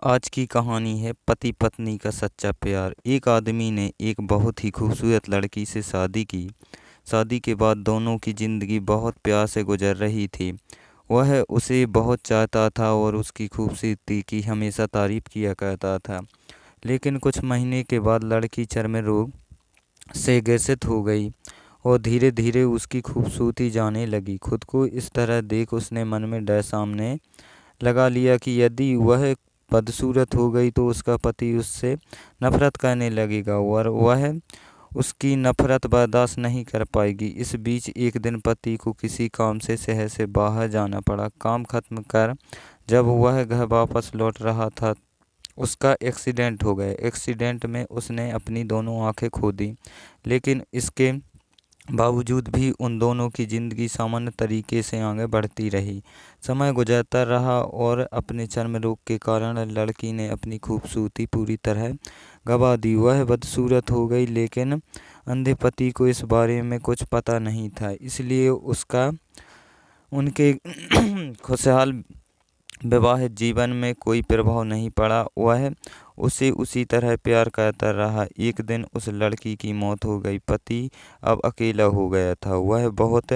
आज की कहानी है पति पत्नी का सच्चा प्यार। एक आदमी ने एक बहुत ही खूबसूरत लड़की से शादी की। शादी के बाद दोनों की ज़िंदगी बहुत प्यार से गुजर रही थी। वह उसे बहुत चाहता था और उसकी खूबसूरती की हमेशा तारीफ किया करता था। लेकिन कुछ महीने के बाद लड़की चर्म रोग से ग्रसित हो गई और धीरे धीरे उसकी खूबसूरती जाने लगी। खुद को इस तरह देख उसने मन में डर सामने लगा लिया कि यदि वह बदसूरत हो गई तो उसका पति उससे नफरत करने लगेगा और वह उसकी नफरत बर्दाश्त नहीं कर पाएगी। इस बीच एक दिन पति को किसी काम से शहर से बाहर जाना पड़ा। काम खत्म कर जब वह घर वापस लौट रहा था, उसका एक्सीडेंट हो गया। एक्सीडेंट में उसने अपनी दोनों आंखें खो दी, लेकिन इसके बावजूद भी उन दोनों की ज़िंदगी सामान्य तरीके से आगे बढ़ती रही। समय गुजरता रहा और अपने चर्म रोग के कारण लड़की ने अपनी खूबसूरती पूरी तरह गंवा दी। वह बदसूरत हो गई, लेकिन अंधे पति को इस बारे में कुछ पता नहीं था, इसलिए उसका उनके खुशहाल वैवाहिक जीवन में कोई प्रभाव नहीं पड़ा। वह उसे उसी तरह प्यार करता रहा। एक दिन उस लड़की की मौत हो गई। पति अब अकेला हो गया था। वह बहुत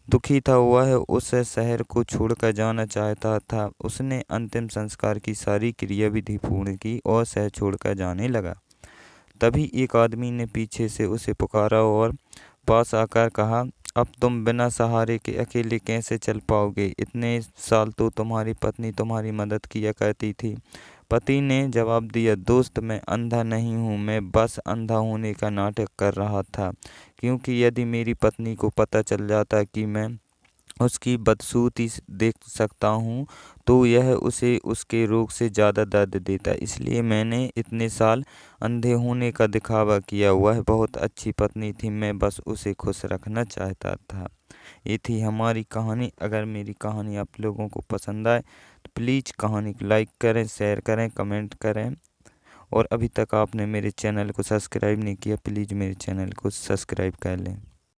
दुखी था। वह उस शहर को छोड़कर जाना चाहता था। उसने अंतिम संस्कार की सारी क्रियाविधि पूर्ण की और शहर छोड़कर जाने लगा। तभी एक आदमी ने पीछे से उसे पुकारा और पास आकर कहा, अब तुम बिना सहारे के अकेले कैसे चल पाओगे? इतने साल तो तुम्हारी पत्नी तुम्हारी मदद किया करती थी। पति ने जवाब दिया, दोस्त, मैं अंधा नहीं हूँ, मैं बस अंधा होने का नाटक कर रहा था। क्योंकि यदि मेरी पत्नी को पता चल जाता कि मैं उसकी बदसूरती देख सकता हूँ, तो यह उसे उसके रोग से ज़्यादा दर्द देता। इसलिए मैंने इतने साल अंधे होने का दिखावा किया। वह बहुत अच्छी पत्नी थी, मैं बस उसे खुश रखना चाहता था। ये थी हमारी कहानी। अगर मेरी कहानी आप लोगों को पसंद आए तो प्लीज़ कहानी को लाइक करें, शेयर करें, कमेंट करें। और अभी तक आपने मेरे चैनल को सब्सक्राइब नहीं किया, प्लीज़ मेरे चैनल को सब्सक्राइब कर लें।